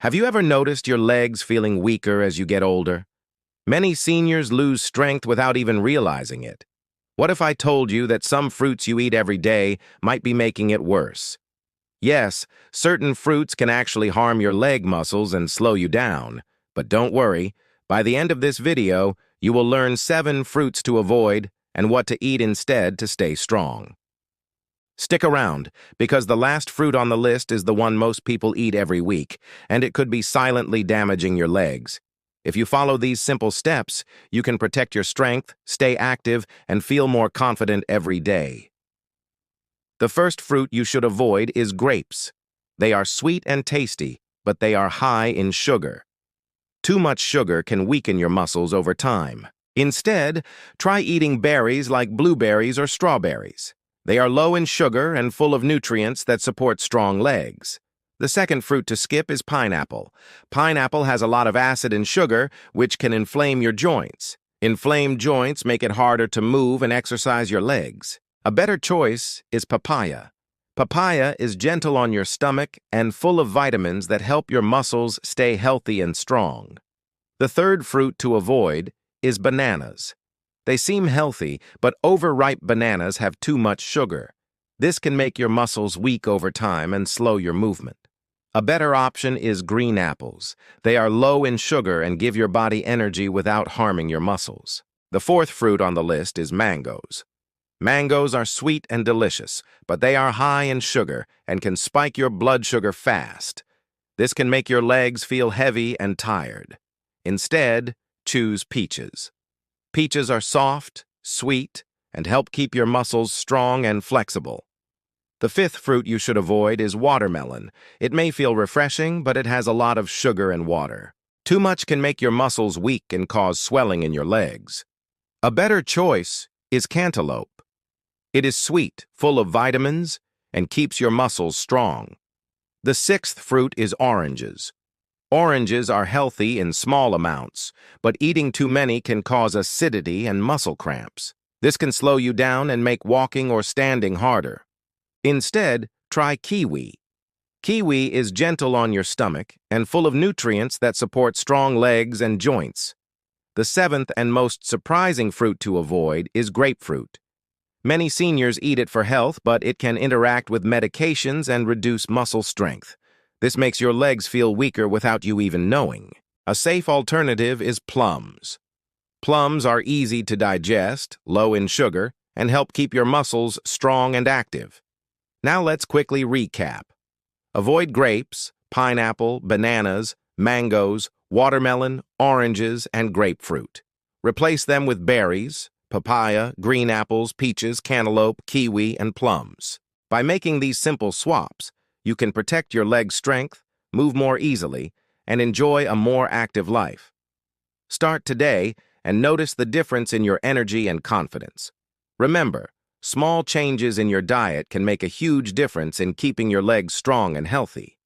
Have you ever noticed your legs feeling weaker as you get older? Many seniors lose strength without even realizing it. What if I told you that some fruits you eat every day might be making it worse? Yes, certain fruits can actually harm your leg muscles and slow you down. But don't worry, by the end of this video, you will learn 7 fruits to avoid and what to eat instead to stay strong. Stick around, because the last fruit on the list is the one most people eat every week, and it could be silently damaging your legs. If you follow these simple steps, you can protect your strength, stay active, and feel more confident every day. The first fruit you should avoid is grapes. They are sweet and tasty, but they are high in sugar. Too much sugar can weaken your muscles over time. Instead, try eating berries like blueberries or strawberries. They are low in sugar and full of nutrients that support strong legs. The second fruit to skip is pineapple. Pineapple has a lot of acid and sugar, which can inflame your joints. Inflamed joints make it harder to move and exercise your legs. A better choice is papaya. Papaya is gentle on your stomach and full of vitamins that help your muscles stay healthy and strong. The third fruit to avoid is bananas. They seem healthy, but overripe bananas have too much sugar. This can make your muscles weak over time and slow your movement. A better option is green apples. They are low in sugar and give your body energy without harming your muscles. The fourth fruit on the list is mangoes. Mangoes are sweet and delicious, but they are high in sugar and can spike your blood sugar fast. This can make your legs feel heavy and tired. Instead, choose peaches. Peaches are soft, sweet, and help keep your muscles strong and flexible. The fifth fruit you should avoid is watermelon. It may feel refreshing, but it has a lot of sugar and water. Too much can make your muscles weak and cause swelling in your legs. A better choice is cantaloupe. It is sweet, full of vitamins, and keeps your muscles strong. The sixth fruit is oranges. Oranges are healthy in small amounts, but eating too many can cause acidity and muscle cramps. This can slow you down and make walking or standing harder. Instead, try kiwi. Kiwi is gentle on your stomach and full of nutrients that support strong legs and joints. The seventh and most surprising fruit to avoid is grapefruit. Many seniors eat it for health, but it can interact with medications and reduce muscle strength. This makes your legs feel weaker without you even knowing. A safe alternative is plums. Plums are easy to digest, low in sugar, and help keep your muscles strong and active. Now let's quickly recap. Avoid grapes, pineapple, bananas, mangoes, watermelon, oranges, and grapefruit. Replace them with berries, papaya, green apples, peaches, cantaloupe, kiwi, and plums. By making these simple swaps, you can protect your leg strength, move more easily, and enjoy a more active life. Start today and notice the difference in your energy and confidence. Remember, small changes in your diet can make a huge difference in keeping your legs strong and healthy.